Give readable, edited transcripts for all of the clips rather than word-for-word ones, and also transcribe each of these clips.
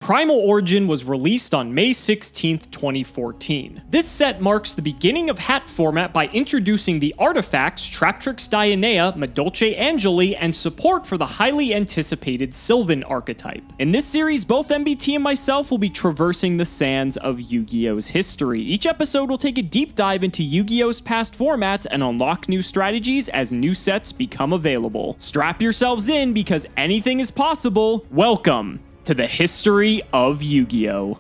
Primal Origin was released on May 16th, 2014. This set marks the beginning of hat format by introducing the artifacts Traptrix Dionea, Madolche Angeli, and support for the highly anticipated Sylvan archetype. In this series, both MBT and myself will be traversing the sands of Yu-Gi-Oh's history. Each episode will take a deep dive into Yu-Gi-Oh's past formats and unlock new strategies as new sets become available. Strap yourselves in because anything is possible. Welcome to the history of Yu-Gi-Oh!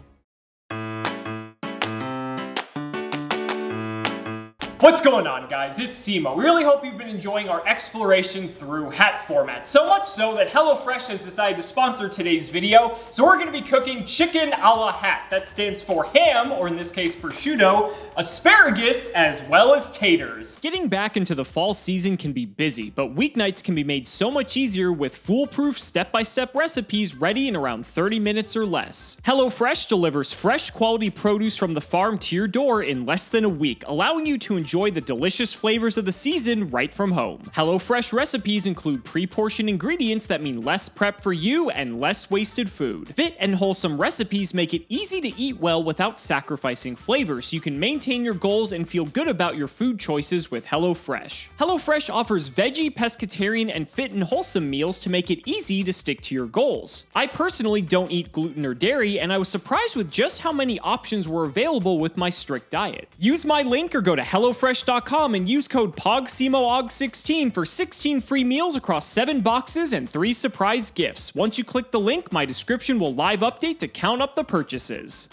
What's going on, guys? It's Cimo. We really hope you've been enjoying our exploration through hat formats. So much so that HelloFresh has decided to sponsor today's video. So we're going to be cooking chicken a la hat. That stands for ham, or in this case prosciutto, asparagus, as well as taters. Getting back into the fall season can be busy, but weeknights can be made so much easier with foolproof step-by-step recipes ready in around 30 minutes or less. HelloFresh delivers fresh quality produce from the farm to your door in less than a week, allowing you to enjoy the delicious flavors of the season right from home. HelloFresh recipes include pre-portioned ingredients that mean less prep for you and less wasted food. Fit and wholesome recipes make it easy to eat well without sacrificing flavor, so you can maintain your goals and feel good about your food choices with HelloFresh. HelloFresh offers veggie, pescatarian, and fit and wholesome meals to make it easy to stick to your goals. I personally don't eat gluten or dairy, and I was surprised with just how many options were available with my strict diet. Use my link or go to HelloFresh.com and use code POGCIMOOOOO16 for 16 free meals across 7 boxes and 3 surprise gifts. Once you click the link, my description will live update to count up the purchases.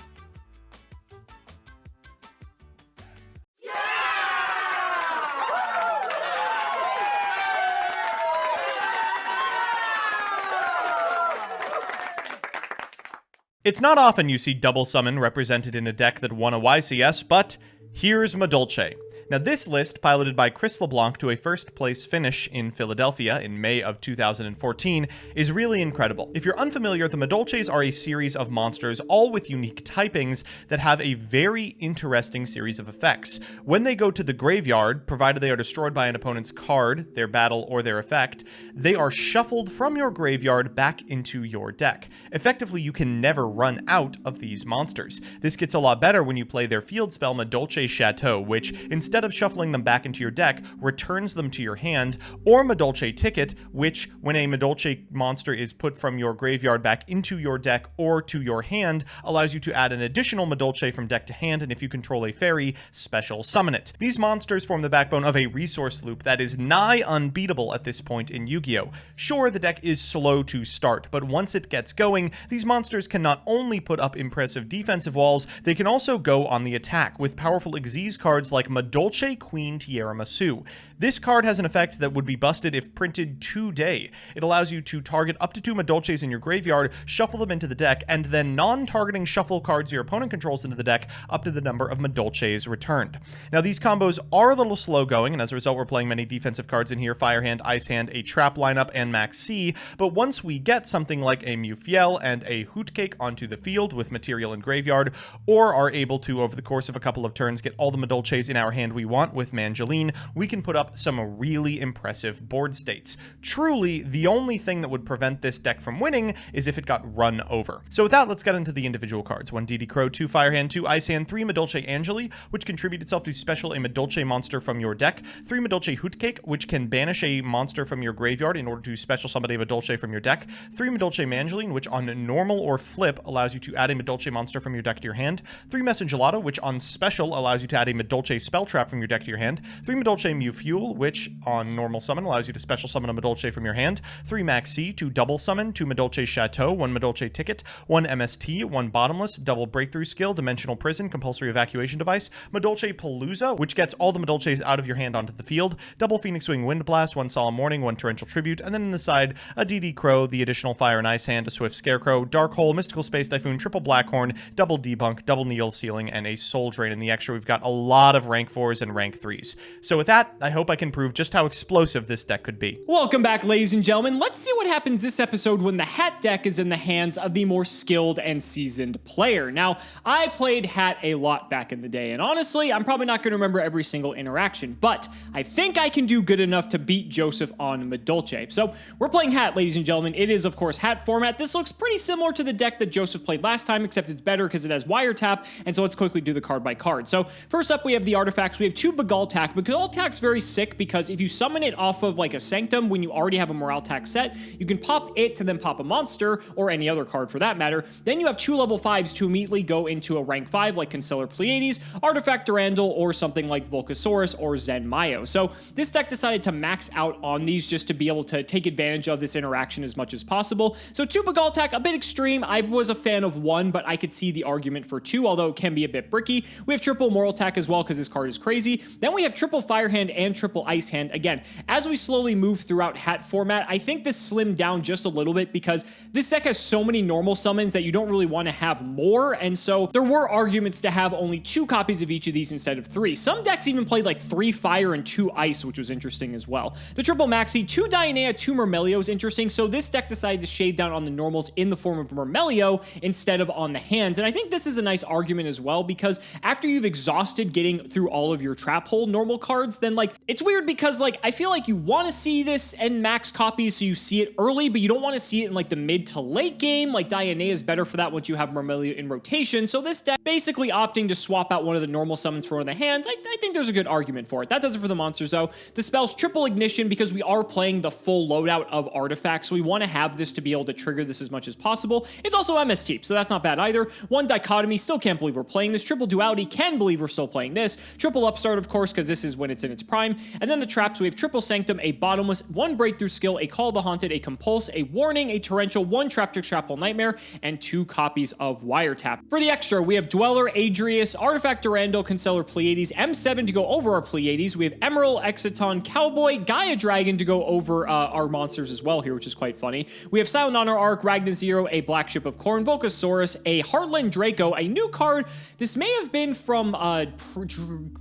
It's not often you see double summon represented in a deck that won a YCS, but here's Madolche. Now this list, piloted by Chris LeBlanc to a first place finish in Philadelphia in May of 2014, is really incredible. If you're unfamiliar, the Madolches are a series of monsters, all with unique typings that have a very interesting series of effects. When they go to the graveyard, provided they are destroyed by an opponent's card, their battle, or their effect, they are shuffled from your graveyard back into your deck. Effectively, you can never run out of these monsters. This gets a lot better when you play their field spell Madolche Chateau, which, instead of shuffling them back into your deck, returns them to your hand, or Madolche Ticket, which, when a Madolche monster is put from your graveyard back into your deck or to your hand, allows you to add an additional Madolche from deck to hand, and if you control a fairy, special summon it. These monsters form the backbone of a resource loop that is nigh unbeatable at this point in Yu-Gi-Oh! Sure, the deck is slow to start, but once it gets going, these monsters can not only put up impressive defensive walls, they can also go on the attack, with powerful Xyz cards like Madolche Queen Tiramisu. This card has an effect that would be busted if printed today. It allows you to target up to 2 Madolches in your graveyard, shuffle them into the deck, and then non-targeting shuffle cards your opponent controls into the deck up to the number of Madolches returned. Now these combos are a little slow going, and as a result we're playing many defensive cards in here: Fire Hand, Ice Hand, a Trap lineup, and Max C, but once we get something like a Mufiel and a Hootcake onto the field with material in graveyard, or are able to, over the course of a couple of turns, get all the Madolches in our hand we want with Mangeline, we can put up some really impressive board states. Truly, the only thing that would prevent this deck from winning is if it got run over. So with that, let's get into the individual cards. 1 DD Crow, 2 Fire Hand, 2 Ice Hand, 3 Madolche Angeli, which contribute itself to special a Madolche monster from your deck, 3 Madolche Hootcake, which can banish a monster from your graveyard in order to special summon a Madolche from your deck, 3 Madolche Mangeline, which on normal or flip allows you to add a Madolche monster from your deck to your hand, 3 Messengelato, which on special allows you to add a Madolche spell trap from your deck to your hand, 3 Madolche Mufuel, which on normal summon allows you to special summon a Madolche from your hand, 3 Max C to double summon, 2 Madolche Chateau, 1 Madolche Ticket, 1 MST, 1 Bottomless, double breakthrough skill, Dimensional Prison, compulsory evacuation device, Madolche Palooza, which gets all the Madolches out of your hand onto the field, double Phoenix Wing Wind Blast, 1 Solemn Warning, 1 Torrential Tribute, and then in the side, a DD Crow, the additional Fire and Ice Hand, a Swift Scarecrow, Dark Hole, Mystical Space Typhoon, triple Blackhorn, double Debunk, double Needle Sealing, and a Soul Drain. In the extra, we've got a lot of rank 4s 4s and rank 3s. So with that, I hope I can prove just how explosive this deck could be. Welcome back, ladies and gentlemen. Let's see what happens this episode when the Hat deck is in the hands of the more skilled and seasoned player. Now, I played Hat a lot back in the day, and honestly, I'm probably not going to remember every single interaction, but I think I can do good enough to beat Joseph on Madolche. So we're playing Hat, ladies and gentlemen. It is, of course, Hat format. This looks pretty similar to the deck that Joseph played last time, except it's better because it has wiretap, and so let's quickly do the card by card. So first up, we have the artifacts. We have 2 Madolche. Madolche's very sick because if you summon it off of like a Sanctum when you already have a Morale Tax set, you can pop it to then pop a monster, or any other card for that matter. Then you have 2 level 5s to immediately go into a rank 5 like Concealer Pleiades, Artifact Durandal, or something like Volcasaurus or Zen Mayo. So this deck decided to max out on these just to be able to take advantage of this interaction as much as possible. So 2 Madolche, a bit extreme. I was a fan of 1, but I could see the argument for 2, although it can be a bit bricky. We have triple Moral Attack as well because this card is crazy. Then we have triple Fire Hand and triple Ice Hand. Again, as we slowly move throughout Hat format, I think this slimmed down just a little bit because this deck has so many normal summons that you don't really want to have more, and so there were arguments to have only 2 copies of each of these instead of 3. Some decks even played like 3 Fire and 2 Ice, which was interesting as well. The triple Maxi, 2 Dionea, 2 Myrmelio is interesting, so this deck decided to shave down on the normals in the form of Myrmelio instead of on the hands, and I think this is a nice argument as well because after you've exhausted getting through all of your trap hole normal cards, then like it's weird because like I feel like you want to see this in max copies so you see it early, but you don't want to see it in like the mid to late game. Like Dionea is better for that once you have Myrmelio in rotation, so this deck basically opting to swap out one of the normal summons for one of the hands, I think there's a good argument for it. That does it for the monsters though. The spells triple Ignition because we are playing the full loadout of artifacts, so we want to have this to be able to trigger this as much as possible. It's also MST, so that's not bad either. 1 Dichotomy, still can't believe we're playing this. Triple Duality, can believe we're still playing this. Triple Upstart, of course, because this is when it's in its prime. And then the traps, we have triple Sanctum, a Bottomless, 1 Breakthrough Skill, a Call of the Haunted, a Compulse, a Warning, a Torrential, 1 Traptic Trap Hole Nightmare, and 2 copies of Wiretap. For the extra, we have Dweller, Adrius, Artifact Durandal, Concealer Pleiades, M7 to go over our Pleiades. We have Emerald, Exiton, Cowboy, Gaia Dragon to go over our monsters as well here, which is quite funny. We have Silent Honor Arc, Ragna Zero, a Black Ship of Khorne, Volcasaurus, a Heartland Draco, a new card. This may have been from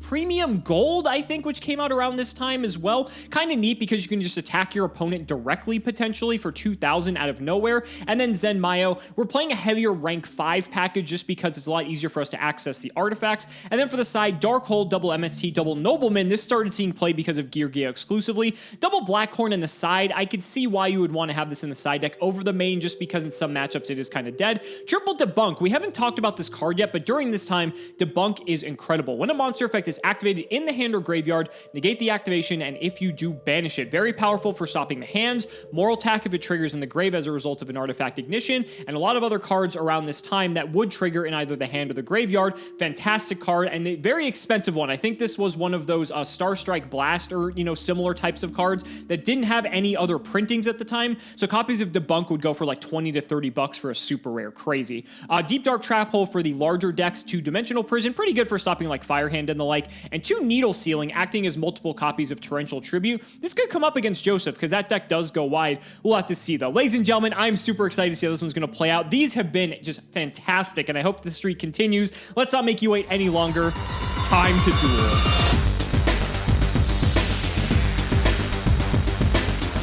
Premium Gold, I think, which came out around this time as well. Kind of neat because you can just attack your opponent directly, potentially, for 2,000 out of nowhere. And then Zen Mayo. We're playing a heavier rank 5 package just because it's a lot easier for us to access the artifacts. And then for the side, Darkhold, double MST, double Nobleman. This started seeing play because of Gear Gia exclusively. Double Blackhorn in the side. I could see why you would want to have this in the side deck over the main just because in some matchups it is kind of dead. Triple Debunk. We haven't talked about this card yet, but during this time, Debunk is incredible. When a monster effect is activated in the hand or graveyard, negate the activation, and if you do, banish it. Very powerful for stopping the hands, Moral Attack if it triggers in the grave as a result of an artifact ignition, and a lot of other cards around this time that would trigger in either the hand or the graveyard. Fantastic card, and a very expensive one. I think this was one of those Star Strike Blast or, similar types of cards that didn't have any other printings at the time, so copies of Debunk would go for like 20 to 30 bucks for a super rare. Crazy. Deep Dark Trap Hole for the larger decks, 2 Dimensional Prison, pretty good for stopping like Firehand and the like, and 2 Needle Sealing, acting as multiple copies of Torrential Tribute. This could come up against Joseph because that deck does go wide. We'll have to see though. Ladies and gentlemen, I'm super excited to see how this one's going to play out. These have been just fantastic, and I hope the streak continues. Let's not make you wait any longer. It's time to duel.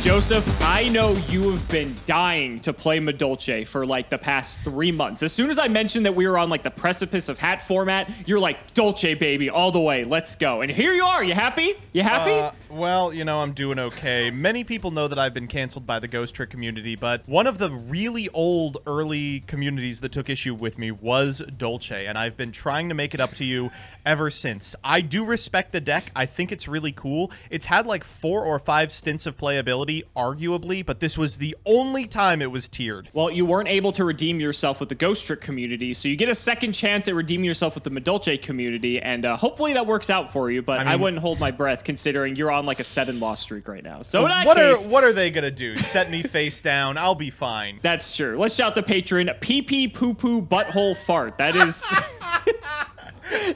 Joseph, I know you have been dying to play Madolche for like the past 3 months. As soon as I mentioned that we were on like the precipice of Hat format, you're like, Dolce, baby, all the way. Let's go. And here you are. You happy? You happy? Well, I'm doing okay. Many people know that I've been canceled by the Ghost Trick community, but one of the really old early communities that took issue with me was Dolce, and I've been trying to make it up to you ever since. I do respect the deck. I think it's really cool. It's had like 4 or 5 stints of playability, arguably, but this was the only time it was tiered. Well, you weren't able to redeem yourself with the Ghost Trick community, so you get a second chance at redeeming yourself with the Madolche community, and hopefully that works out for you, but I wouldn't hold my breath considering you're on like a 7-loss streak right now. So in that case, what are they gonna do? Set me face down? I'll be fine. That's true. Let's shout the patron, pee poo poo butthole fart. That is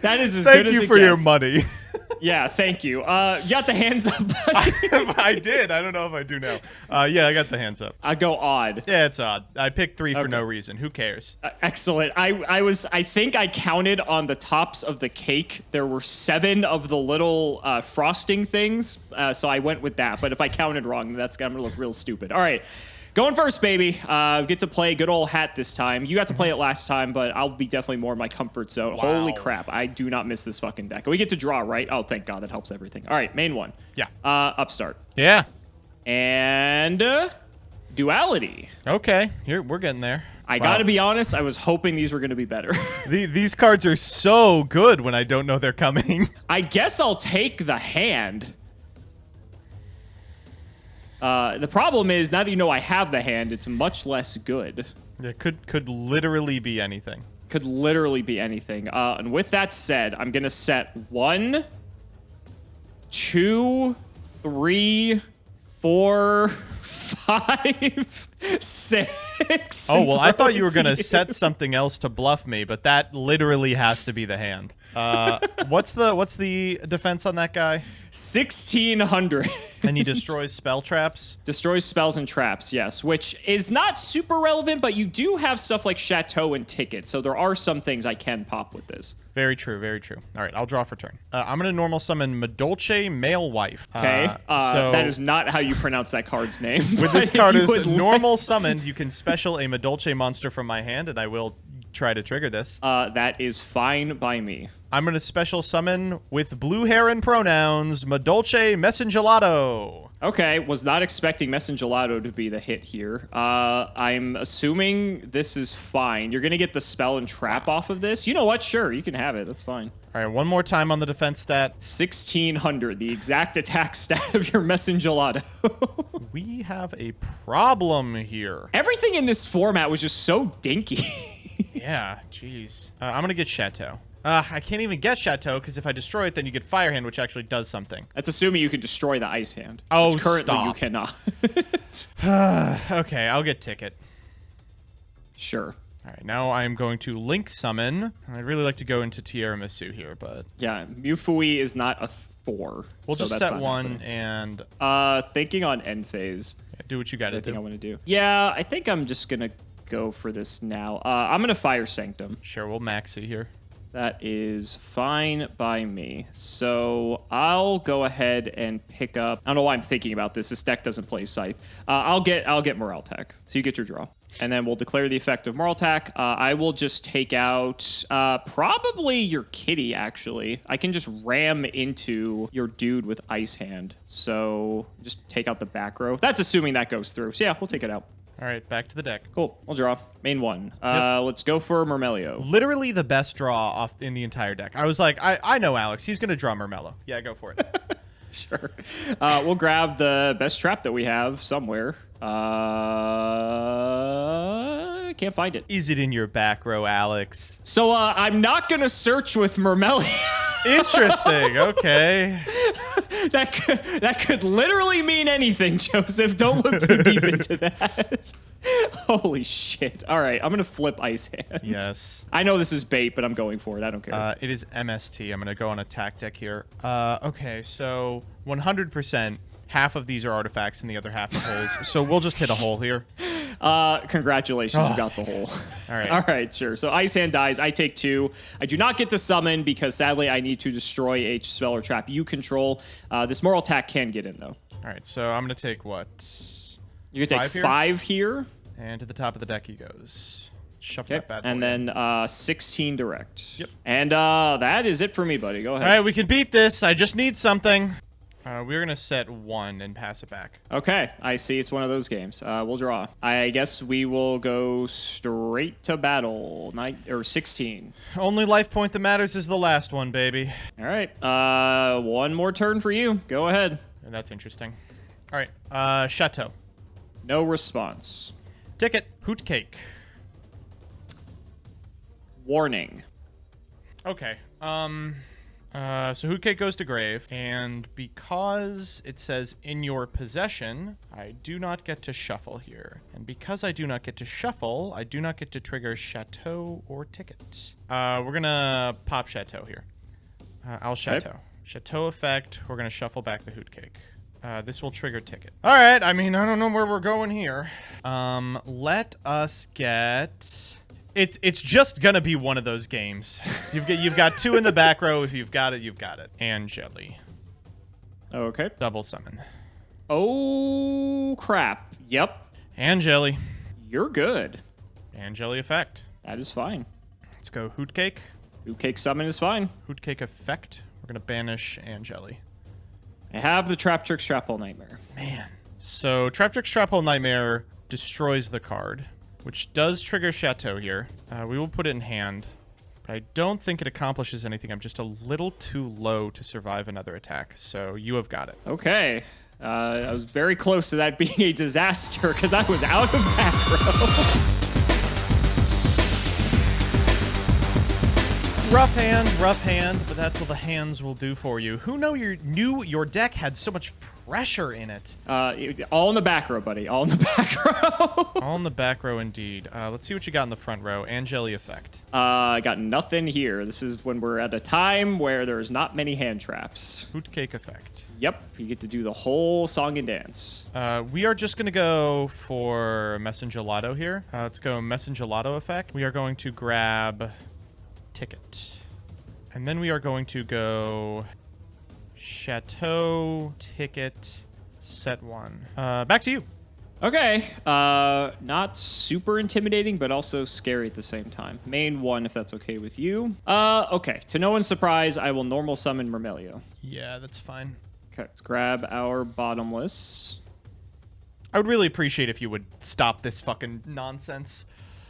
that is as good as it gets. Thank you for your money. Yeah, thank you. You got the hands up, buddy? I did. I don't know if I do now. Yeah, I got the hands up. I go odd. Yeah, it's odd. I picked 3 for no reason. Who cares? Excellent. I think I counted on the tops of the cake. There were 7 of the little frosting things, so I went with that. But if I counted wrong, I'm gonna look real stupid. All right. Going first, baby. Get to play good old hat this time. You got to play it last time, but I'll be definitely more in my comfort zone. Wow. Holy crap. I do not miss this fucking deck. We get to draw, right? Oh, thank God. That helps everything. All right, main one. Yeah. Upstart. Yeah. And duality. Okay. We're getting there. I got to be honest. I was hoping these were going to be better. These cards are so good when I don't know they're coming. I guess I'll take the hand. The problem is, now that you know I have the hand, it's much less good. It could literally be anything. Could literally be anything. And with that said, I'm going to set 1, 2, 3, 4, 5, 6. Oh, well, I thought you were going to set something else to bluff me, but that literally has to be the hand. What's the defense on that guy? 1,600. And he destroys spell traps? Destroys spells and traps, yes, which is not super relevant, but you do have stuff like Chateau and Ticket, so there are some things I can pop with this. Very true, very true. All right, I'll draw for turn. I'm going to normal summon Madolche, Male Wife. Okay, so that is not how you pronounce that card's name. With this card is normal summoned, you can special a Madolche monster from my hand, and I will try to trigger this. That is fine by me. I'm going to special summon with blue hair and pronouns, Madolche Messengelato. Okay, was not expecting Messengelato to be the hit here. I'm assuming this is fine. You're going to get the spell and trap off of this. You know what? Sure, you can have it. That's fine. All right, one more time on the defense stat. 1,600, the exact attack stat of your Messengelato. We have a problem here. Everything in this format was just so dinky. Yeah, jeez. I'm going to get Chateau. I can't even get Chateau, because if I destroy it, then you get Fire Hand, which actually does something. That's assuming you can destroy the Ice Hand. Oh, which currently stop. you cannot. Okay, I'll get Ticket. Sure. All right, now I'm going to Link Summon. I'd really like to go into Tiramisu here, but... Yeah, Mufui is not a 4. We'll so just that's set 1 happening. and... Thinking on end phase. Yeah, do what you got to do. I want to do. Yeah, I think I'm just going to go for this now. I'm going to Fire Sanctum. Sure, we'll maxi here. That is fine by me. So I'll go ahead and pick up... I don't know why I'm thinking about this. This deck doesn't play Scythe. I'll get Moraltech. So you get your draw. And then we'll declare the effect of Moraltech. I will just take out probably your kitty, actually. I can just ram into your dude with Ice Hand. So just take out the back row. That's assuming that goes through. So yeah, we'll take it out. All right, back to the deck. Cool. We'll draw. Main 1. Yep. Let's go for Murmelio. Literally the best draw off in the entire deck. I was like, I know Alex. He's going to draw Murmello. Yeah, go for it. Sure. We'll grab the best trap that we have somewhere. Can't find it. Is it in your back row, Alex? So I'm not going to search with Murmelio. Interesting. Okay. That could literally mean anything, Joseph. Don't look too deep into that. Holy shit. All right, I'm going to flip Ice Hand. Yes. I know this is bait, but I'm going for it. I don't care. It is MST. I'm going to go on attack deck here. Okay, so 100%. Half of these are artifacts and the other half are holes. So we'll just hit a hole here. Congratulations, you got the hole. All right. All right, sure. So Ice Hand dies. I take 2. I do not get to summon because sadly I need to destroy a spell or trap you control. This Moral Attack can get in though. All right, so I'm going to take what? You're going to take 5 here. And to the top of the deck he goes. Shuffle Okay. that bad boy And in. then 16 direct. Yep. And that is it for me, buddy. Go ahead. All right, we can beat this. I just need something. We're going to set 1 and pass it back. Okay, I see it's one of those games. We'll draw. I guess we will go straight to battle. 16. Only life point that matters is the last one, baby. All right, one more turn for you. Go ahead. And that's interesting. All right, Chateau. No response. Ticket, Hoot Cake. Warning. Okay, so Hoot Cake goes to grave, and because it says in your possession, I do not get to shuffle here. And because I do not get to shuffle, I do not get to trigger Chateau or Ticket. We're gonna pop Chateau here. I'll Chateau. Chateau effect. We're going to shuffle back the hoot cake. This will trigger ticket. All right. I mean, I don't know where we're going here. Let us get... It's just gonna be one of those games. You've got 2 in the back row. If you've got it, you've got it. And jelly. Okay. Double summon. Oh, crap. Yep. And jelly. You're good. And jelly effect. That is fine. Let's go hoot cake. Hoot cake summon is fine. Hoot cake effect. We're gonna banish and jelly. I have the Trap Trick Strap Hole Nightmare. Man. So Trap Trick Strap Hole Nightmare destroys the card, which does trigger Chateau here. We will put it in hand, but I don't think it accomplishes anything. I'm just a little too low to survive another attack, so you have got it. Okay. I was very close to that being a disaster because I was out of macro. Rough hand, but that's what the hands will do for you. Who knew your deck had so much pressure in it? All in the back row, buddy. All in the back row. All in the back row, indeed. Let's see what you got in the front row. And jelly effect. I got nothing here. This is when we're at a time where there's not many hand traps. Hoot cake effect. Yep, you get to do the whole song and dance. We are just going to go for Messengelato here. Let's go Messengelato effect. We are going to grab ticket. And then we are going to go Chateau, ticket, set 1. Back to you. Okay. Not super intimidating, but also scary at the same time. Main 1, if that's okay with you. Okay. To no one's surprise, I will normal summon Mermelio. Yeah, that's fine. Okay. Let's grab our bottomless. I would really appreciate if you would stop this fucking nonsense.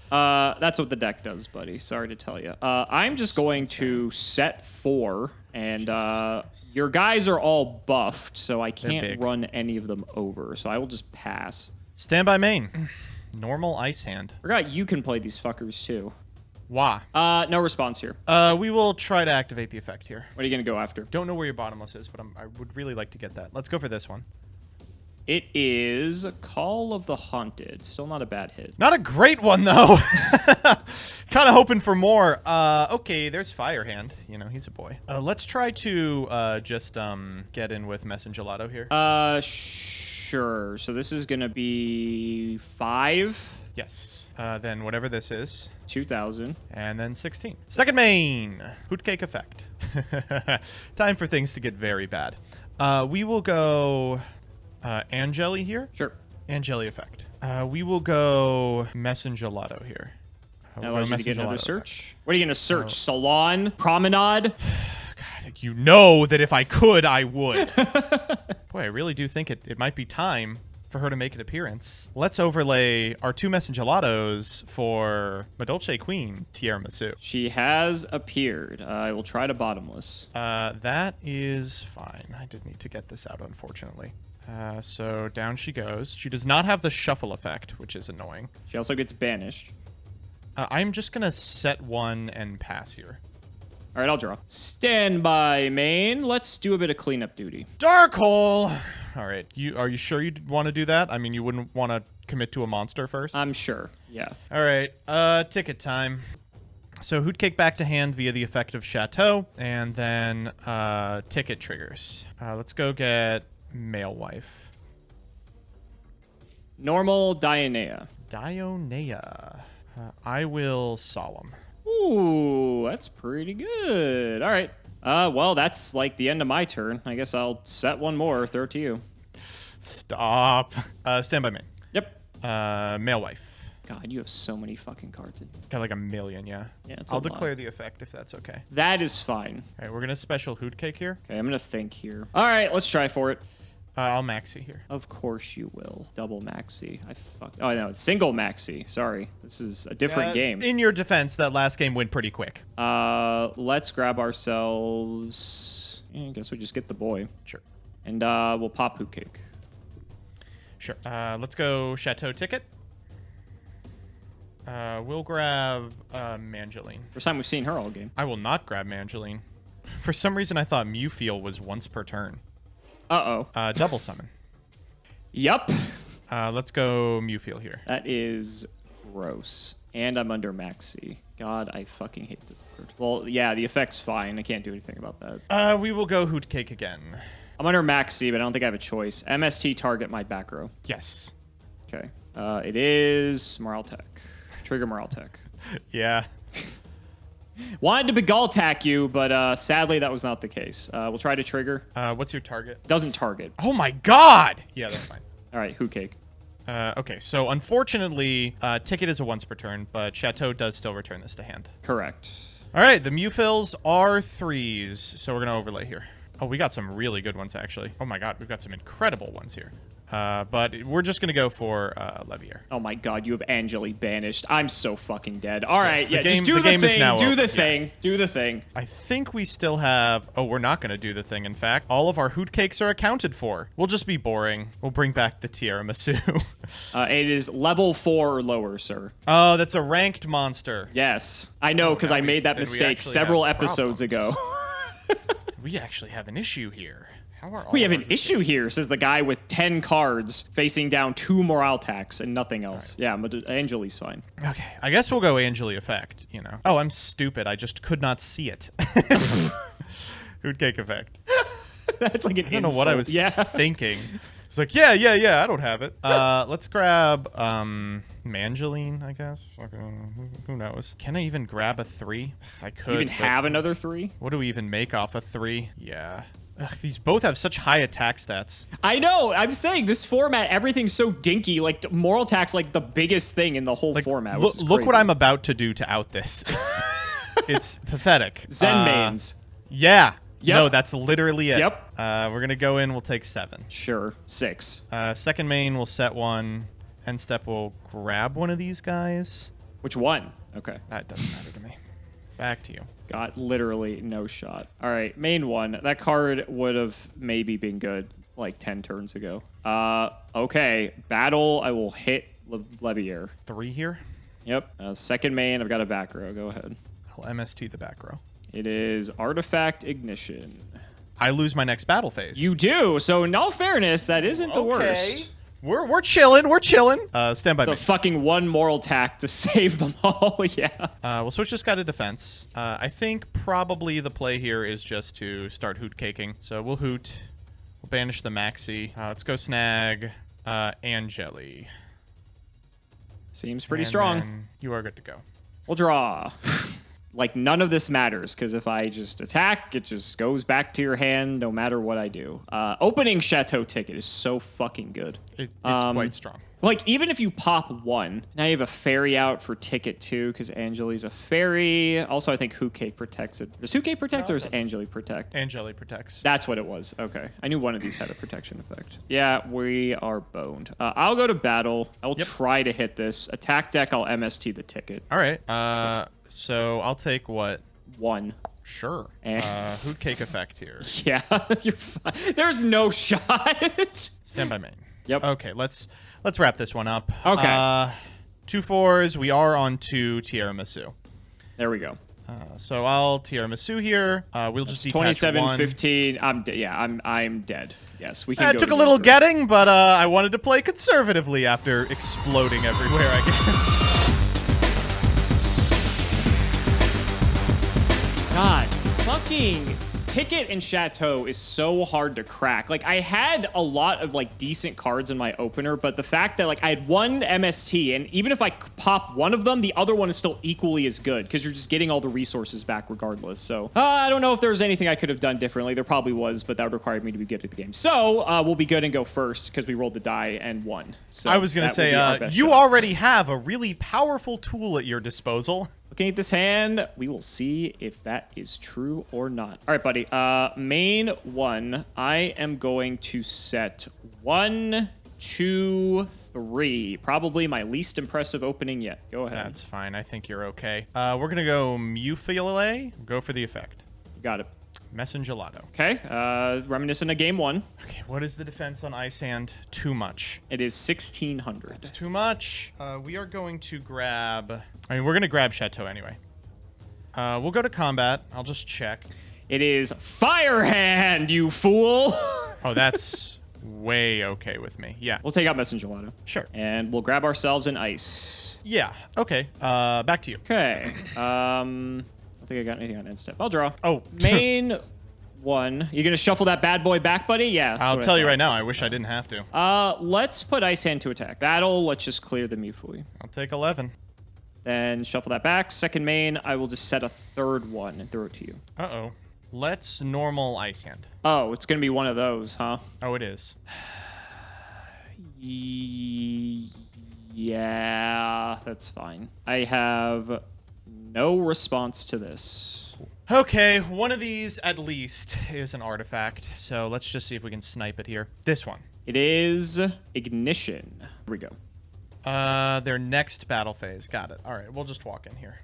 That's what the deck does, buddy. Sorry to tell you. I'm just going to set 4, and your guys are all buffed, so I can't run any of them over. So I will just pass. Stand by main. Normal ice hand. Forgot you can play these fuckers too. Why? No response here. We will try to activate the effect here. What are you gonna go after? Don't know where your bottomless is, but I would really like to get that. Let's go for this one. It is Call of the Haunted. Still not a bad hit. Not a great one, though. Kind of hoping for more. Okay, there's Firehand. You know, he's a boy. Let's try to just get in with Messengelato here. Sure. So this is going to be 5. Yes. Then whatever this is. 2,000. And then 16. Second main. Hoot cake effect. Time for things to get very bad. We will go... Angeli here? Sure. Angeli effect. We will go Messengelato here. That allows you to get another search. Effect. What are you going to search? Salon? Promenade? God, you know that if I could, I would. Boy, I really do think it might be time for her to make an appearance. Let's overlay our 2 Messengelatos for Madolche Queen, Tiramisu. She has appeared. I will try to bottomless. That is fine. I did need to get this out, unfortunately. So down she goes. She does not have the shuffle effect, which is annoying. She also gets banished. I'm just going to set 1 and pass here. All right, I'll draw. Stand by, main. Let's do a bit of cleanup duty. Dark hole. All right. Are you sure you want to do that? I mean, you wouldn't want to commit to a monster first? I'm sure. Yeah. All right. Ticket time. So hoot cake back to hand via the effect of Chateau, and then ticket triggers. Let's go get male wife. Normal Dionea. Dionea. I will solemn. Ooh, that's pretty good. All right. Well, that's like the end of my turn. I guess I'll set 1 more. Throw it to you. Stop. Stand by main. Yep. Male wife. God, you have so many fucking cards in. Got like 1 million, yeah. Yeah, it's I'll declare the effect if that's okay. That is fine. All right, we're going to special hoot cake here. Okay, I'm going to think here. All right, let's try for it. I'll maxi here. Of course you will. Double maxi. Oh, no, it's single maxi. Sorry. This is a different game. In your defense, that last game went pretty quick. Let's grab ourselves... I guess we just get the boy. Sure. And we'll pop hoot cake. Sure. Let's go Chateau ticket. We'll grab Mangeline. First time we've seen her all game. I will not grab Mangeline. For some reason, I thought Mewfeel was once per turn. Uh-oh. Double summon. Yup. Let's go Mewfeel here. That is gross. And I'm under maxi. God, I fucking hate this word. Well, yeah, the effect's fine. I can't do anything about that. We will go hoot cake again. I'm under maxi, but I don't think I have a choice. MST target my back row. Yes. Okay. It is Morale Tech. Trigger Morale Tech. Yeah. Wanted to Begull attack you, but sadly that was not the case. We'll try to trigger. What's your target? Doesn't target. Oh my god! Yeah, that's fine. All right, hoot cake. Okay, so unfortunately, ticket is a once per turn, but Chateau does still return this to hand. Correct. All right, the Mewfills are 3s, so we're going to overlay here. Oh, we got some really good ones, actually. Oh my god, we've got some incredible ones here. But we're just going to go for Levier. Oh my god, you have Angeli banished. I'm so fucking dead. All right, yes, yeah, just do the thing. Do the thing. Yeah. Do the thing. I think we still have... Oh, we're not going to do the thing, in fact. All of our hoot cakes are accounted for. We'll just be boring. We'll bring back the tiramisu. It is level 4 or lower, sir. Oh, that's a ranked monster. Yes. I know, because I made that mistake several episodes ago. We actually have an issue here. We have an issue here, says the guy with 10 cards facing down 2 morale attacks and nothing else. Right. Yeah, Angeli's fine. Okay, I guess we'll go Angeli effect, you know. Oh, I'm stupid. I just could not see it. Hoot cake effect. That's like an insult. I don't know what I was thinking. It's like, yeah, I don't have it. Let's grab Mangeline, I guess. Who knows? Can I even grab a 3? I could. You even have another 3? What do we even make off a 3? Yeah. Ugh, these both have such high attack stats. I know. I'm saying this format, everything's so dinky. Like, moral attack's like the biggest thing in the whole format. Look what I'm about to do to out this. It's pathetic. Zen mains. Yeah. Yep. No, that's literally it. Yep. We're going to go in. We'll take 7. Sure. 6. Second main, we'll set 1. End step, we'll grab one of these guys. Which one? Okay. That doesn't matter to me. Back to you. Got literally no shot. All right, main 1. That card would have maybe been good like 10 turns ago. Okay. Battle, I will hit Levier. 3 here? Yep. Second main, I've got a back row. Go ahead. I'll MST the back row. It is Artifact Ignition. I lose my next battle phase. You do. So in all fairness, that isn't the worst. We're chilling. We're chilling. Stand by me. The fucking 1 moral tack to save them all. Yeah. We'll switch this guy to defense. I think probably the play here is just to start hoot caking. So we'll hoot. We'll banish the maxi. Let's go snag Angeli. Seems pretty strong. Then you are good to go. We'll draw. Like, none of this matters, because if I just attack, it just goes back to your hand no matter what I do. Opening Chateau ticket is so fucking good. It's quite strong. Like, even if you pop 1, now you have a fairy out for ticket 2, because Angeli's a fairy. Also, I think Hoot Cake protects it. Does Hoot Cake protect, or does Angeli protect? Angeli protects. That's what it was. Okay. I knew one of these had a protection effect. Yeah, we are boned. I'll go to battle. I will try to hit this. Attack deck, I'll MST the ticket. All right. So I'll take what? 1. Sure. Hoot Cake effect here. Yeah, you're fine. There's no shot. Stand by main. Yep. Okay, let's wrap this one up. Okay. 2 4s. We are on to tiramisu. There we go. So I'll tiramisu here. We'll just detach 27, 1. 15. I'm dead. Yes, we can. It took a little getting, but I wanted to play conservatively after exploding everywhere, I guess. God, fucking Ticket and Chateau is so hard to crack. Like, I had a lot of, like, decent cards in my opener, but the fact that, like, I had 1 MST, and even if I pop one of them, the other one is still equally as good, because you're just getting all the resources back regardless. So, I don't know if there was anything I could have done differently. There probably was, but that would require me to be good at the game. So, we'll be good and go first, because we rolled the die and won. So I was going to say, you already have a really powerful tool at your disposal. Looking at this hand, we will see if that is true or not. All right, buddy. Main 1, I am going to set 1, 2, 3. Probably my least impressive opening yet. Go ahead. That's fine. I think you're okay. We're going to go Mewfillet. Go for the effect. Got it. Messengelato. Okay. Reminiscent of game 1. Okay, what is the defense on Ice Hand? Too much. It is 1,600. That's too much. We are going to grab... we're going to grab Chateau anyway. We'll go to combat. I'll just check. It is Fire Hand, you fool! Oh, that's way okay with me. Yeah. We'll take out Messenger Gelato. Sure. And we'll grab ourselves an ice. Yeah. Okay. Back to you. Okay. I don't think I got anything on end step. I'll draw. Oh. Main one. You gonna shuffle that bad boy back, buddy? Yeah. I'll tell you right now, I wish I didn't have to. Let's put Ice Hand to attack. Battle, let's just clear the Mewfooey. I'll take 11. Then shuffle that back. Second main, I will just set a third one and throw it to you. Uh-oh. Let's normal Ice Hand. Oh, it's gonna be one of those, huh? Oh, it is. Yeah, that's fine. I have no response to this. Okay, one of these at least is an artifact, so let's just see if we can snipe it here. This one. It is Ignition. Here we go. Their next battle phase. Got it. All right, we'll just walk in here.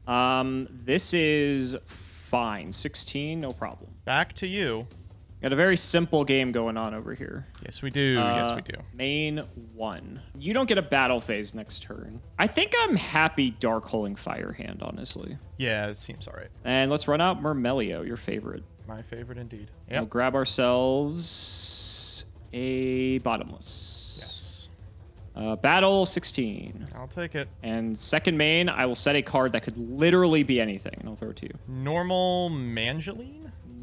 This is fine. 16, no problem. Back to you. Got a very simple game going on over here. Yes, we do. Yes, we do. Main 1. You don't get a battle phase next turn. I think I'm happy Dark Holing Fire Hand, honestly. Yeah, it seems all right. And let's run out Myrmelio, your favorite. My favorite indeed. Yep. We'll grab ourselves a Bottomless. Yes. Battle 16. I'll take it. And second main, I will set a card that could literally be anything, and I'll throw it to you. Normal Mangeline?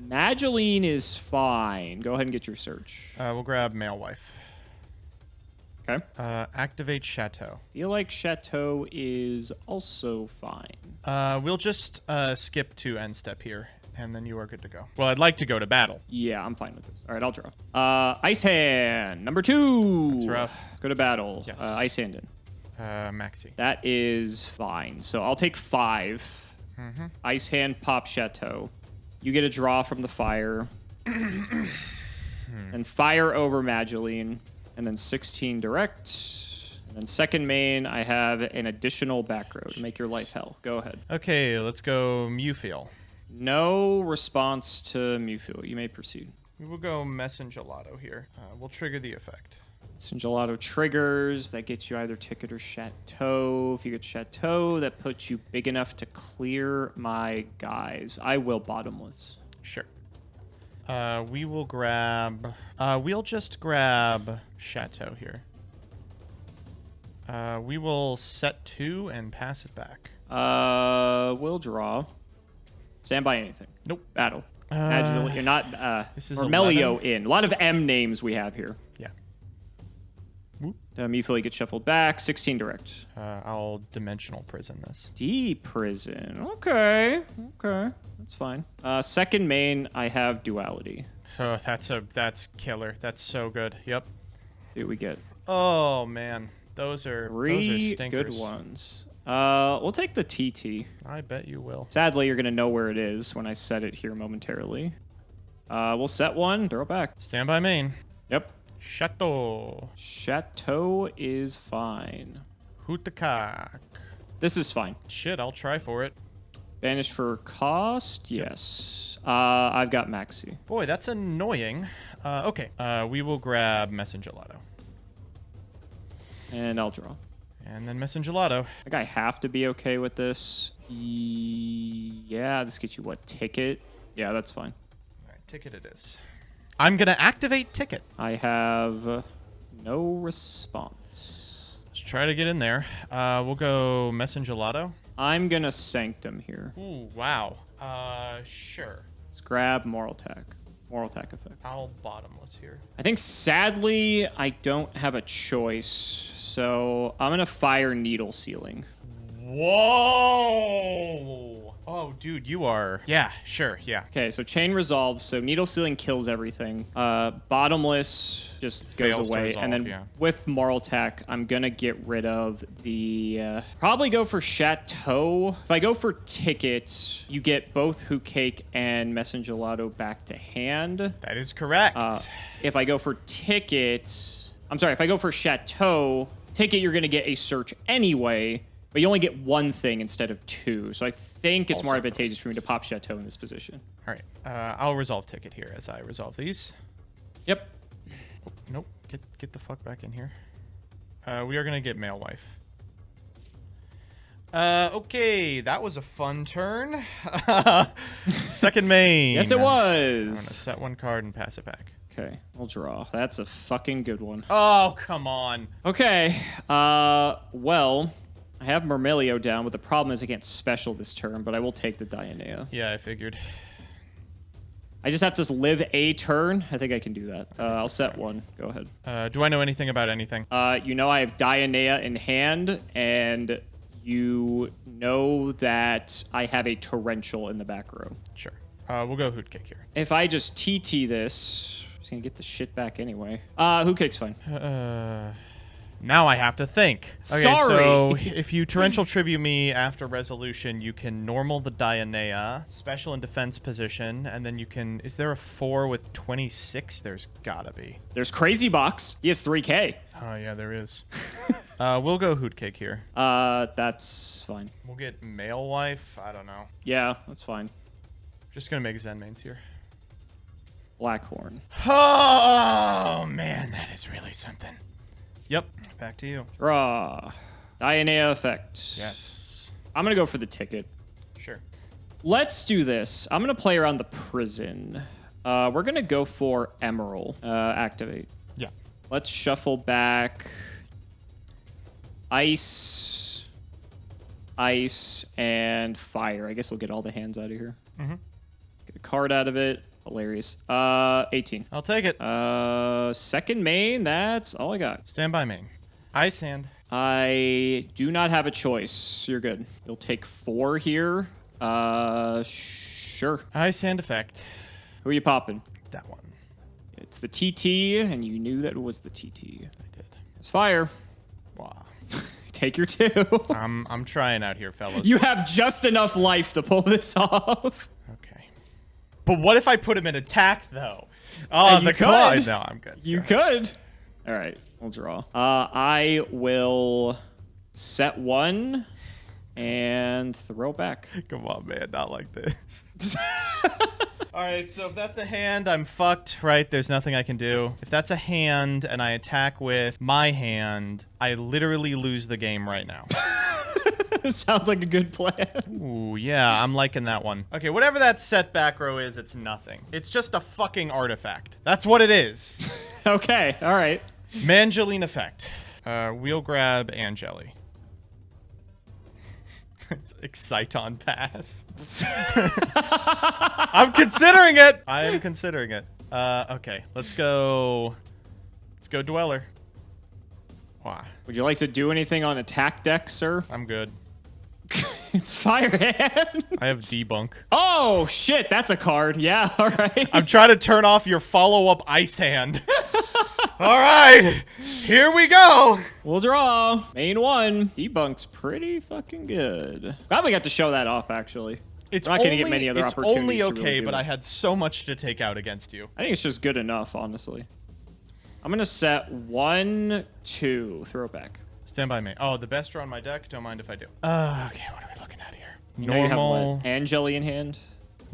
Madolche is fine. Go ahead and get your search. We'll grab Male Wife. Okay. Activate Chateau. Feel like Chateau is also fine. We'll just skip to end step here, and then you are good to go. Well, I'd like to go to battle. Yeah, I'm fine with this. All right, I'll draw. Ice Hand, number 2. That's rough. Let's go to battle. Yes. Ice Hand in. Maxi. That is fine. So I'll take 5. Mm-hmm. Ice Hand, pop Chateau. You get a draw from the fire. And fire over Madolche. And then 16 direct. And then second main, I have an additional back row to make your life hell. Go ahead. Okay, let's go Mewfeel. No response to Mewfeel. You may proceed. We will go Messengelato here. We'll trigger the effect. Gelato triggers. That gets you either Ticket or Chateau. If you get Chateau, that puts you big enough to clear my guys. I will Bottomless. Sure. We will grab... we'll just grab Chateau here. We will set 2 and pass it back. We'll draw. Stand by anything. Nope. Battle. Imagine you're not... this is Myrmelio in. A lot of M names we have here. Yeah. Mewfooey gets shuffled back. 16 direct. I'll Dimensional Prison this. D-Prison. Okay. Okay. That's fine. Second main, I have Duality. Oh, that's killer. That's so good. Yep. See what we get. Oh, man. Those are 3 stinkers. good ones. We'll take the TT. I bet you will. Sadly, you're going to know where it is when I set it here momentarily. We'll set 1. Throw it back. Stand by main. Yep. Chateau. Chateau is fine. Hootakak. This is fine. Shit, I'll try for it. Banished for cost? Yes. I've got Maxi. Boy, that's annoying. Okay. We will grab Messengelato. And I'll draw. And then Messengelato. I think I have to be okay with this. Yeah, this gets you what? Ticket? Yeah, that's fine. All right, Ticket it is. I'm going to activate Ticket. I have no response. Let's try to get in there. We'll go Messengelato. I'm going to Sanctum here. Ooh, wow. Sure. Let's grab Moral Attack. Moral Attack effect. I'll Bottomless here. I think, sadly, I don't have a choice. So I'm going to fire Needle Sealing. Whoa! Oh, dude, you are... Yeah, sure, yeah. Okay, so Chain resolves, so Needle Sealing kills everything. Bottomless just goes away. Resolve, and then yeah. with Moral Attack, I'm going to get rid of the... probably go for Chateau. If I go for Tickets, you get both Hoot Cake and Messengelato back to hand. That is correct. If I go for Tickets... I'm sorry, if I go for Chateau, Ticket, you're going to get a search anyway. But you only get 1 thing instead of 2. So I think it's more advantageous for me to pop Chateau in this position. All right. I'll resolve Ticket here as I resolve these. Yep. Oh, nope. Get the fuck back in here. We are going to get Male Wife. Okay. That was a fun turn. Second main. Yes, it was. I'm going to set 1 card and pass it back. Okay, we'll draw. That's a fucking good one. Oh, come on. Okay, well, I have Myrmilio down, but the problem is I can't special this turn, but I will take the Dionea. Yeah, I figured. I just have to live a turn. I think I can do that. I'll set one. Go ahead. Do I know anything about anything? You know I have Dionea in hand, and you know that I have a Torrential in the back row. Sure. We'll go Hoot Cake here. If I just TT this, I'm just going to get the shit back anyway. Hoot Cake's fine. Now I have to think. Okay, Sorry. So if you Torrential Tribute me after resolution, you can normal the Dionea, special in defense position, and then you can... Is there a 4 with 26? There's gotta be. There's Crazy Box. He has 3K. Oh, yeah, there is. We'll go Hoot Cake here. That's fine. We'll get Male Wife. I don't know. Yeah, that's fine. Just gonna make Zen mains here. Blackhorn. Oh, man, that is really something. Yep, back to you. Draw. Dionea effect. Yes. I'm going to go for the ticket. Sure. Let's do this. I'm going to play around the prison. We're going to go for Emerald. Activate. Yeah. Let's shuffle back. Ice. Ice and fire. I guess we'll get all the hands out of here. Mm-hmm. Let's get a card out of it. Hilarious. 18. I'll take it. Second main. That's all I got. Stand by main. Ice hand. I do not have a choice. You're good. You'll take 4 here. Sure. Ice hand effect. Who are you popping? That one. It's the TT, and you knew that it was the TT. I did. It's fire. Wow. Take your 2. I'm trying out here, fellas. You have just enough life to pull this off. Okay. But what if I put him in attack, though? Oh, the card. No, I'm good. You could. All right, we'll draw. I will set 1 and throw back. Come on, man. Not like this. All right, so if that's a hand, I'm fucked, right? There's nothing I can do. If that's a hand and I attack with my hand, I literally lose the game right now. Sounds like a good plan. Ooh, yeah, I'm liking that one. Okay, whatever that set back row is, it's nothing. It's just a fucking artifact. That's what it is. Okay, all right. Mangeline effect. Wheel grab Angeli. Exciton pass. I'm considering it. I am considering it. Okay, let's go Dweller. Wow. Would you like to do anything on attack deck, sir? I'm good. It's fire hand. I have debunk. Oh, shit. That's a card. Yeah, all right. I'm trying to turn off your follow-up ice hand. All right. Here we go. We'll draw. Main 1. Debunk's pretty fucking good. Glad we got to show that off, actually. It's We're not going to get many other opportunities. It's only to okay, really but I had so much to take out against you. I think it's just good enough, honestly. I'm going to set 1, 2. Throw it back. Stand by me. Oh, the best draw on my deck. Don't mind if I do. Okay, what are we looking at here? You know you have Normal. what? Angeli in hand?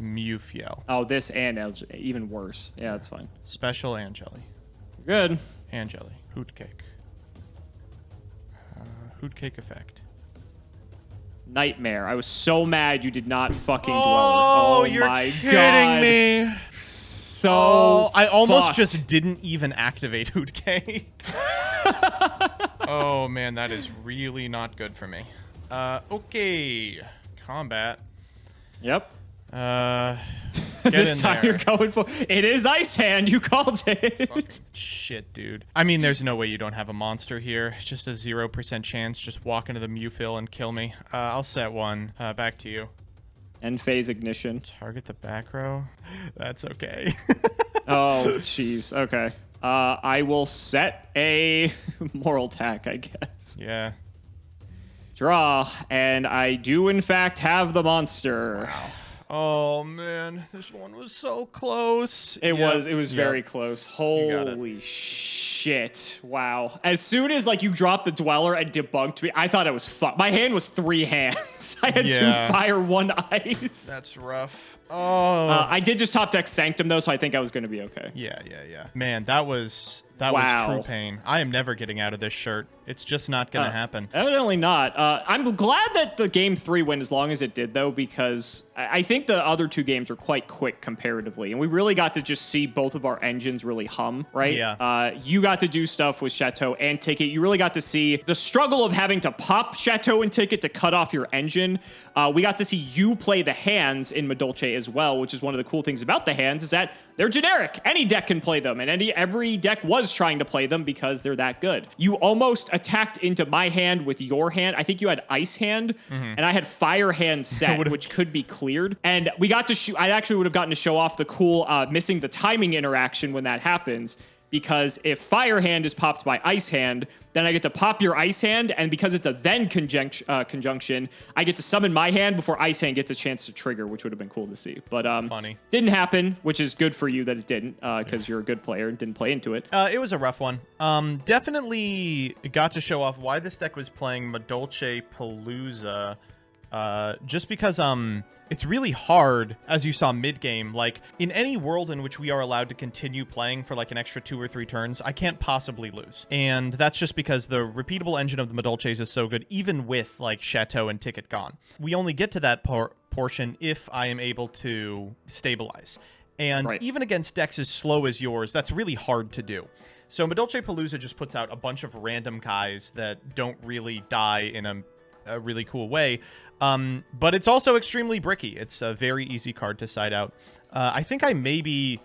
Mufiel. Oh, this and even worse. Yeah, that's fine. Special Angeli. Good. Angeli. Hoot cake. Hoot cake effect. Nightmare. I was so mad you did not fucking Dweller. Oh, you're my kidding God. me. So I almost fucked. just didn't even activate Hoot cake. Oh, man, that is really not good for me. Okay. Combat. Yep. Get This in time there. you're going for it. Is Ice Hand. You called it. Fucking shit, dude. I mean, there's no way you don't have a monster here. It's just a 0% chance. Just walk into the Mufil and kill me. I'll set 1. Back to you. End phase ignition. Target the back row. That's okay. Oh, jeez. Okay. I will set a moral tack, I guess. Yeah. Draw, and I do in fact have the monster. Wow. Oh man, this one was so close. It was Yep. very close. got Holy shit. Wow. As soon as like you dropped the Dweller and debunked me, I thought it was fucked. My hand was 3 hands. I had 2 fire, 1 ice. That's rough. Oh. I did just top deck Sanctum though, so I think I was going to be okay. Yeah. Man, that was That was true pain. I am never getting out of this shirt. It's just not going to happen. Evidently not. I'm glad that the game 3 went as long as it did, though, because I think the other 2 games are quite quick comparatively, and we really got to just see both of our engines really hum, right? Yeah. You got to do stuff with Chateau and Ticket. You really got to see the struggle of having to pop Chateau and Ticket to cut off your engine. We got to see you play the hands in Madolche as well, which is one of the cool things about the hands is that they're generic. Any deck can play them, and every deck was trying to play them because they're that good. You almost attacked into my hand with your hand. I think you had Ice Hand, and I had Fire Hand set, which could be cleared. And we got to shoot. I actually would have gotten to show off the cool missing the timing interaction when that happens. Because if Fire Hand is popped by Ice Hand, then I get to pop your Ice Hand, and because it's a then conjunction, I get to summon my hand before Ice Hand gets a chance to trigger, which would have been cool to see. But funny. Didn't happen, which is good for you that it didn't, because you're a good player and didn't play into it. It was a rough one. Definitely got to show off why this deck was playing Madolche Palooza. Just because it's really hard, as you saw mid-game. Like, in any world in which we are allowed to continue playing for like an extra 2 or 3 turns, I can't possibly lose. And that's just because the repeatable engine of the Madolches is so good, even with like Chateau and Ticket gone. We only get to that portion if I am able to stabilize. And even against decks as slow as yours, that's really hard to do. So Madolche Palooza just puts out a bunch of random guys that don't really die in a really cool way. But it's also extremely bricky. It's a very easy card to side out. I think I maybe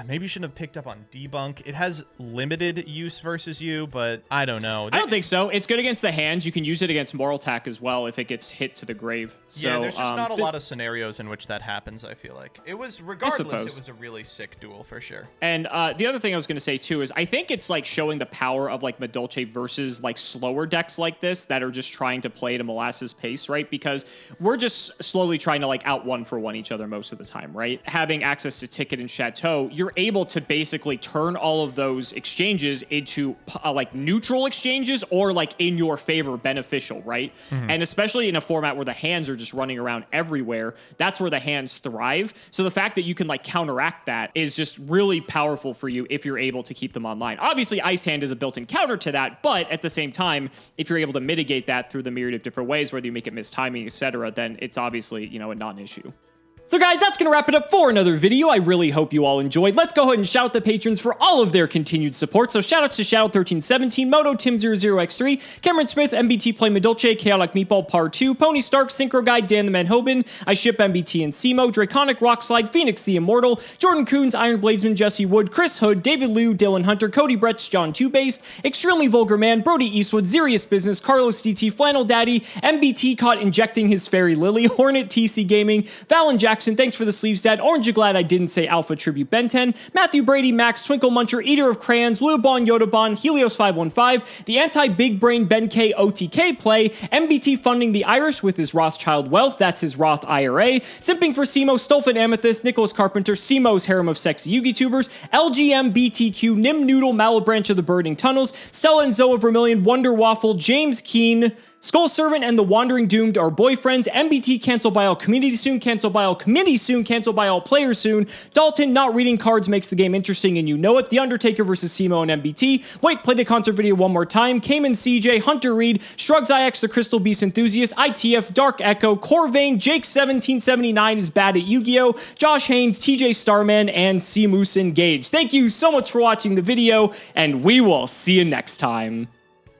shouldn't have picked up on Debunk. It has limited use versus you, but I don't know. I don't think so. It's good against the hands. You can use it against Moral Attack as well if it gets hit to the grave. So, yeah, there's just not a lot of scenarios in which that happens, I feel like. It was, regardless, it was a really sick duel for sure. And the other thing I was going to say, too, is I think it's like showing the power of like Madolche versus like slower decks like this that are just trying to play at a molasses pace, right? Because we're just slowly trying to like out 1-for-1 each other most of the time, right? Having access to Ticket and Chateau, you're able to basically turn all of those exchanges into like neutral exchanges or like in your favor beneficial, right? And especially in a format where the hands are just running around everywhere, that's where the hands thrive. So the fact that you can like counteract that is just really powerful for you if you're able to keep them online. Obviously, Ice Hand is a built-in counter to that, but at the same time, if you're able to mitigate that through the myriad of different ways, whether you make it miss timing, etc., then it's obviously, you know, a non-issue. So guys, that's going to wrap it up for another video. I really hope you all enjoyed. Let's go ahead and shout out the patrons for all of their continued support. So shoutouts to Shadow1317, Moto, Tim00x3, Cameron Smith, MBT Play Madolche, Chaotic Meatball, Par 2, Pony Stark, Synchro Guy, Dan the Man Hoban, I Ship MBT and Cimo, Draconic Rockslide, Phoenix the Immortal, Jordan Coons, Iron Bladesman, Jesse Wood, Chris Hood, David Liu, Dylan Hunter, Cody Bretz, John Two-Based, Extremely Vulgar Man, Brody Eastwood, Zerius Business, Carlos DT, Flannel Daddy, MBT caught injecting his Fairy Lily, Hornet TC Gaming, Valen Jackson, thanks for the sleeves, Dad. Orange, you glad I didn't say Alpha Tribute Ben 10, Matthew Brady, Max, Twinkle Muncher, Eater of Crayons, Lubon, Yodabon, Helios 515, the Anti-Big Brain Ben K OTK play, MBT funding the Irish with his Rothschild wealth, that's his Roth IRA, Simping for Simo, Stolfin Amethyst, Nicholas Carpenter, Simo's Harem of Sexy YugiTubers, LGM Nim Noodle, Malabranch of the Burning Tunnels, Stella and Zoa Vermilion, Wonder Waffle, James Keen, Skull Servant and the Wandering Doomed are boyfriends. MBT cancel by all community soon, cancel by all committee soon, cancel by all players soon. Dalton, not reading cards makes the game interesting and you know it. The Undertaker versus Simo and MBT. Wait, play the concert video one more time. Cayman CJ, Hunter Reed, Shrugs IX, the Crystal Beast Enthusiast, ITF, Dark Echo, Corvain, Jake 1779 is bad at Yu-Gi-Oh!, Josh Haynes, TJ Starman, and Seamoose Engage. Thank you so much for watching the video, and we will see you next time.